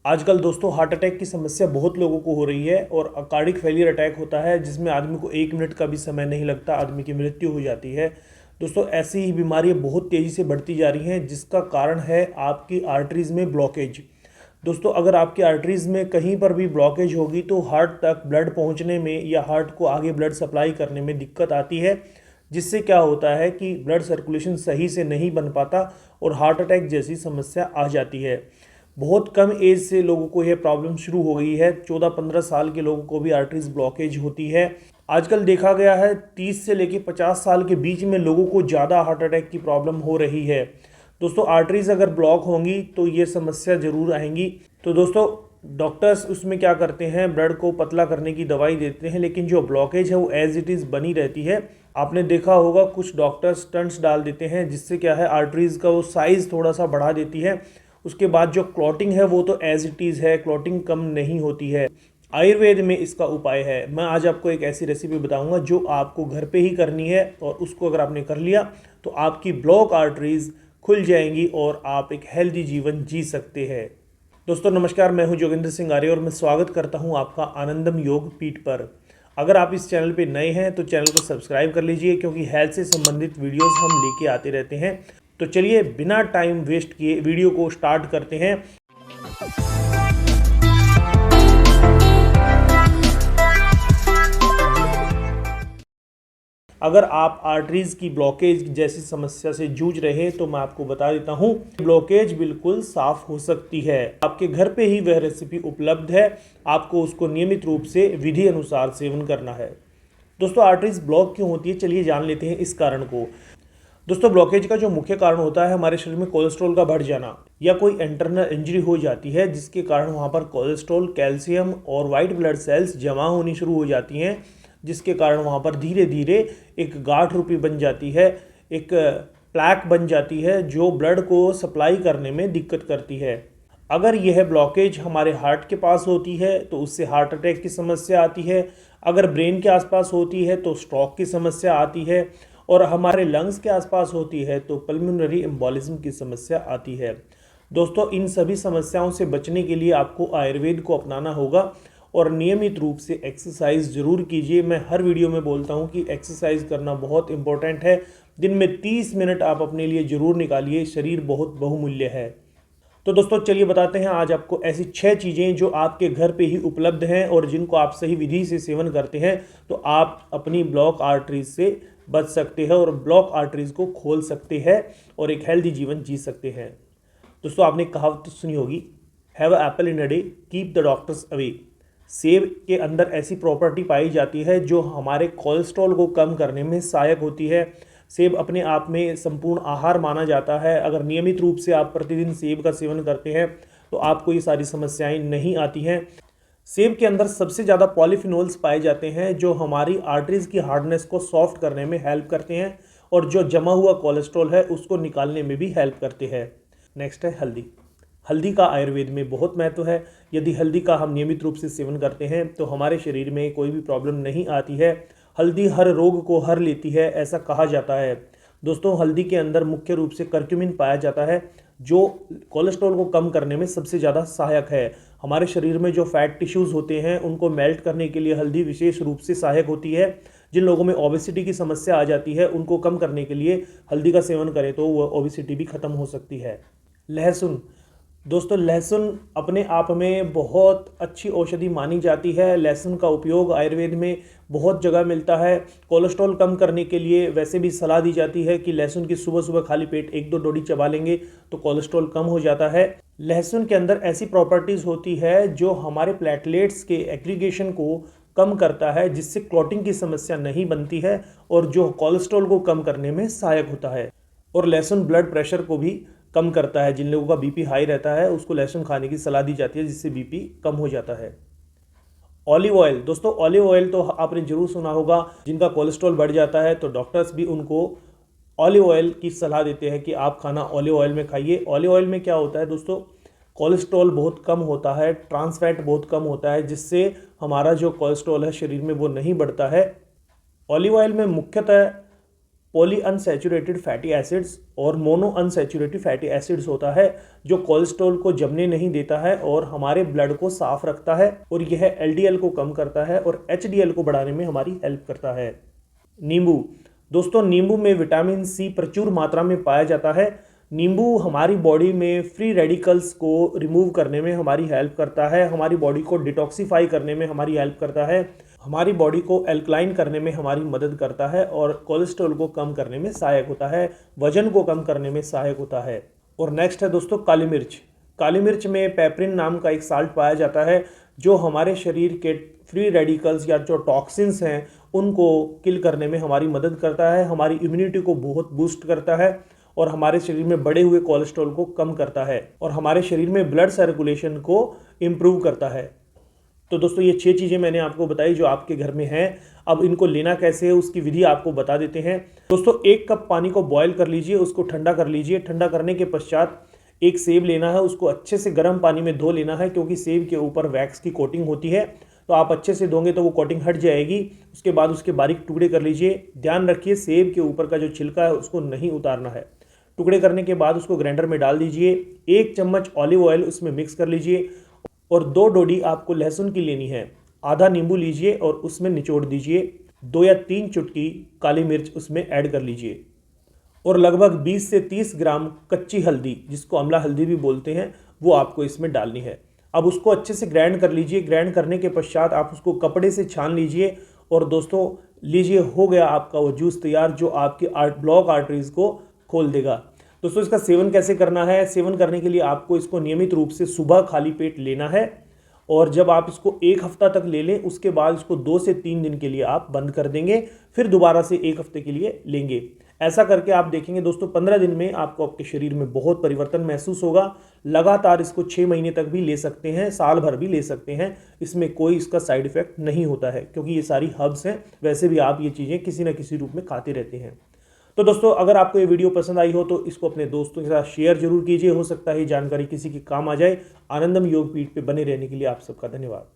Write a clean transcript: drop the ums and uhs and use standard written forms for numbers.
आजकल दोस्तों heart attack की समस्या बहुत लोगों को हो रही है और कार्डिक फेलियर अटैक होता है जिसमें आदमी को 1 मिनट का भी समय नहीं लगता, आदमी की मृत्यु हो जाती है। दोस्तों ऐसी ही बीमारियां बहुत तेज़ी से बढ़ती जा रही हैं जिसका कारण है आपकी आर्टरीज़ में ब्लॉकेज। दोस्तों अगर आपकी आर्टरीज़ में कहीं पर भी ब्लॉकेज होगी तो हार्ट तक ब्लड पहुंचने में या हार्ट को आगे ब्लड सप्लाई करने में दिक्कत आती है, जिससे क्या होता है कि ब्लड सर्कुलेशन सही से नहीं बन पाता और हार्ट अटैक जैसी समस्या आ जाती है। बहुत कम एज से लोगों को यह प्रॉब्लम शुरू हो गई है। 14-15 साल के लोगों को भी आर्टरीज ब्लॉकेज होती है। आजकल देखा गया है 30 से लेकर 50 साल के बीच में लोगों को ज़्यादा हार्ट अटैक की प्रॉब्लम हो रही है। दोस्तों आर्टरीज अगर ब्लॉक होंगी तो ये समस्या ज़रूर आएंगी। तो दोस्तों डॉक्टर्स उसमें क्या करते हैं, ब्लड को पतला करने की दवाई देते हैं, लेकिन जो ब्लॉकेज है वो एज इट इज़ बनी रहती है। आपने देखा होगा कुछ डॉक्टर्स स्टंट्स डाल देते हैं जिससे क्या है आर्टरीज का वो साइज़ थोड़ा सा बढ़ा देती है। उसके बाद जो क्लॉटिंग है वो तो एज इट इज़ है, क्लॉटिंग कम नहीं होती है। आयुर्वेद में इसका उपाय है। मैं आज आपको एक ऐसी रेसिपी बताऊंगा जो आपको घर पे ही करनी है और उसको अगर आपने कर लिया तो आपकी ब्लॉक आर्टरीज खुल जाएंगी और आप एक हेल्दी जीवन जी सकते हैं। दोस्तों नमस्कार, मैं हूं जोगिंदर सिंह आर्य और मैं स्वागत करता हूं आपका आनंदम योग पीठ पर। अगर आप इस चैनल पे नए हैं तो चैनल को सब्सक्राइब कर लीजिए क्योंकि हेल्थ से संबंधित वीडियोस हम लेके आते रहते हैं। तो चलिए बिना टाइम वेस्ट किए वीडियो को स्टार्ट करते हैं। अगर आप आर्टरीज की ब्लॉकेज जैसी समस्या से जूझ रहे हैं तो मैं आपको बता देता हूं, ब्लॉकेज बिल्कुल साफ हो सकती है। आपके घर पे ही वह रेसिपी उपलब्ध है, आपको उसको नियमित रूप से विधि अनुसार सेवन करना है। दोस्तों आर्टरीज ब्लॉक क्यों होती है, चलिए जान लेते हैं इस कारण को। दोस्तों ब्लॉकेज का जो मुख्य कारण होता है हमारे शरीर में कोलेस्ट्रॉल का बढ़ जाना या कोई इंटरनल इंजरी हो जाती है जिसके कारण वहाँ पर कोलेस्ट्रॉल, कैल्शियम और वाइट ब्लड सेल्स जमा होनी शुरू हो जाती हैं, जिसके कारण वहाँ पर धीरे धीरे एक गांठ रूपी बन जाती है, एक प्लैक बन जाती है जो ब्लड को सप्लाई करने में दिक्कत करती है। अगर यह ब्लॉकेज हमारे हार्ट के पास होती है तो उससे हार्ट अटैक की समस्या आती है। अगर ब्रेन के आसपास होती है तो स्ट्रोक की समस्या आती है और हमारे लंग्स के आसपास होती है तो पल्मोनरी एम्बोलिज्म की समस्या आती है। दोस्तों इन सभी समस्याओं से बचने के लिए आपको आयुर्वेद को अपनाना होगा और नियमित रूप से एक्सरसाइज ज़रूर कीजिए। मैं हर वीडियो में बोलता हूं कि एक्सरसाइज करना बहुत इंपॉर्टेंट है। दिन में 30 मिनट आप अपने लिए ज़रूर निकालिए, शरीर बहुत बहुमूल्य है। तो दोस्तों चलिए बताते हैं आज आपको ऐसी 6 चीज़ें जो आपके घर पे ही उपलब्ध हैं और जिनको आप सही विधि से सेवन करते हैं तो आप अपनी ब्लॉक आर्टरीज से बच सकते हैं और ब्लॉक आर्टरीज को खोल सकते हैं और एक हेल्दी जीवन जी सकते हैं। दोस्तों आपने कहावत तो सुनी होगी, have a apple in a day keep the doctors away. सेब के अंदर ऐसी प्रॉपर्टी पाई जाती है जो हमारे कोलेस्ट्रॉल को कम करने में सहायक होती है। सेब अपने आप में संपूर्ण आहार माना जाता है। अगर नियमित रूप से आप प्रतिदिन सेब का सेवन करते हैं तो आपको ये सारी समस्याएं नहीं आती हैं। सेब के अंदर सबसे ज़्यादा पॉलीफिनोल्स पाए जाते हैं जो हमारी आर्टरीज की हार्डनेस को सॉफ्ट करने में हेल्प करते हैं और जो जमा हुआ कोलेस्ट्रॉल है उसको निकालने में भी हेल्प करते हैं। नेक्स्ट है हल्दी। हल्दी का आयुर्वेद में बहुत महत्व है। यदि हल्दी का हम नियमित रूप से सेवन करते हैं तो हमारे शरीर में कोई भी प्रॉब्लम नहीं आती है। हल्दी हर रोग को हर लेती है, ऐसा कहा जाता है। दोस्तों हल्दी के अंदर मुख्य रूप से करक्यूमिन पाया जाता है जो कोलेस्ट्रॉल को कम करने में सबसे ज़्यादा सहायक है। हमारे शरीर में जो फैट टिश्यूज़ होते हैं उनको मेल्ट करने के लिए हल्दी विशेष रूप से सहायक होती है। जिन लोगों में ओबेसिटी की समस्या आ जाती है उनको कम करने के लिए हल्दी का सेवन करें तो वह ओबेसिटी भी खत्म हो सकती है। लहसुन। दोस्तों लहसुन अपने आप में बहुत अच्छी औषधि मानी जाती है। लहसुन का उपयोग आयुर्वेद में बहुत जगह मिलता है। कोलेस्ट्रॉल कम करने के लिए वैसे भी सलाह दी जाती है कि लहसुन की सुबह सुबह खाली पेट 1-2 डोडी चबा लेंगे तो कोलेस्ट्रॉल कम हो जाता है। लहसुन के अंदर ऐसी प्रॉपर्टीज़ होती है जो हमारे प्लेटलेट्स के एग्रीगेशन को कम करता है, जिससे क्लॉटिंग की समस्या नहीं बनती है और जो कोलेस्ट्रॉल को कम करने में सहायक होता है। और लहसुन ब्लड प्रेशर को भी कम करता है। जिन लोगों का बीपी हाई रहता है उसको लहसुन खाने की सलाह दी जाती है जिससे बीपी कम हो जाता है। Olive oil. दोस्तों ऑलिव ऑयल तो आपने जरूर सुना होगा। जिनका कोलेस्ट्रॉल बढ़ जाता है तो डॉक्टर्स भी उनको ऑलिव ऑयल की सलाह देते हैं कि आप खाना ऑलिव ऑयल में खाइए। ऑलिव ऑयल में क्या होता है दोस्तों, कोलेस्ट्रॉल बहुत कम होता है, ट्रांस फैट बहुत कम होता है, जिससे हमारा जो कोलेस्ट्रॉल है शरीर में वो नहीं बढ़ता है। ऑलिव ऑयल में मुख्यतः पॉली अनसैचुरेटेड फैटी एसिड्स और मोनो अनसैचुरेटेड फैटी एसिड्स होता है, जो कोलेस्ट्रॉल को जमने नहीं देता है और हमारे ब्लड को साफ रखता है, और यह एलडीएल को कम करता है और एचडीएल को बढ़ाने में हमारी हेल्प करता है। नींबू, दोस्तों नींबू में विटामिन सी प्रचुर मात्रा में पाया जाता है। नींबू हमारी बॉडी में फ्री रेडिकल्स को रिमूव करने में हमारी हेल्प करता है, हमारी बॉडी को डिटॉक्सिफाई करने में हमारी हेल्प करता है, हमारी बॉडी को एल्कलाइन करने में हमारी मदद करता है और कोलेस्ट्रॉल को कम करने में सहायक होता है, वजन को कम करने में सहायक होता है। और नेक्स्ट है दोस्तों काली मिर्च। काली मिर्च में पेपरिन नाम का एक साल्ट पाया जाता है, जो हमारे शरीर के फ्री रेडिकल्स या जो टॉक्सिन्स हैं उनको किल करने में हमारी मदद करता है, हमारी इम्यूनिटी को बहुत बूस्ट करता है और हमारे शरीर में बढ़े हुए कोलेस्ट्रॉल को कम करता है और हमारे शरीर में ब्लड सर्कुलेशन को इम्प्रूव करता है। तो दोस्तों ये 6 चीज़ें मैंने आपको बताई जो आपके घर में हैं। अब इनको लेना कैसे है उसकी विधि आपको बता देते हैं। दोस्तों 1 कप पानी को बॉयल कर लीजिए, उसको ठंडा कर लीजिए। ठंडा करने के पश्चात एक सेब लेना है, उसको अच्छे से गर्म पानी में धो लेना है, क्योंकि सेब के ऊपर वैक्स की कोटिंग होती है, तो आप अच्छे से धोंगे तो वो कोटिंग हट जाएगी। उसके बाद उसके बारीक टुकड़े कर लीजिए। ध्यान रखिए सेब के ऊपर का जो छिलका है उसको नहीं उतारना है। टुकड़े करने के बाद उसको ग्राइंडर में डाल दीजिए। 1 चम्मच ऑलिव ऑयल उसमें मिक्स कर लीजिए और 2 डोडी आपको लहसुन की लेनी है। आधा नींबू लीजिए और उसमें निचोड़ दीजिए। 2 या 3 चुटकी काली मिर्च उसमें ऐड कर लीजिए और लगभग 20 से 30 ग्राम कच्ची हल्दी, जिसको अमला हल्दी भी बोलते हैं, वो आपको इसमें डालनी है। अब उसको अच्छे से ग्राइंड कर लीजिए। ग्राइंड करने के पश्चात आप उसको कपड़े से छान लीजिए और दोस्तों लीजिए हो गया आपका वो जूस तैयार, जो आपकी ब्लॉक आर्टरीज को खोल देगा। दोस्तों इसका सेवन कैसे करना है? सेवन करने के लिए आपको इसको नियमित रूप से सुबह खाली पेट लेना है और जब आप इसको 1 हफ्ता तक ले लें उसके बाद इसको 2 से 3 दिन के लिए आप बंद कर देंगे, फिर दोबारा से 1 हफ्ते के लिए लेंगे। ऐसा करके आप देखेंगे दोस्तों 15 दिन में आपको आपके शरीर में बहुत परिवर्तन महसूस होगा। लगातार इसको 6 महीने तक भी ले सकते हैं, साल भर भी ले सकते हैं। इसमें कोई इसका साइड इफेक्ट नहीं होता है, क्योंकि ये सारी हर्ब्स हैं। वैसे भी आप ये चीज़ें किसी न किसी रूप में खाते रहते हैं। तो दोस्तों अगर आपको ये वीडियो पसंद आई हो तो इसको अपने दोस्तों के साथ शेयर जरूर कीजिए। हो सकता है ये जानकारी किसी के काम आ जाए। आनंदम योग पीठ पे बने रहने के लिए आप सबका धन्यवाद।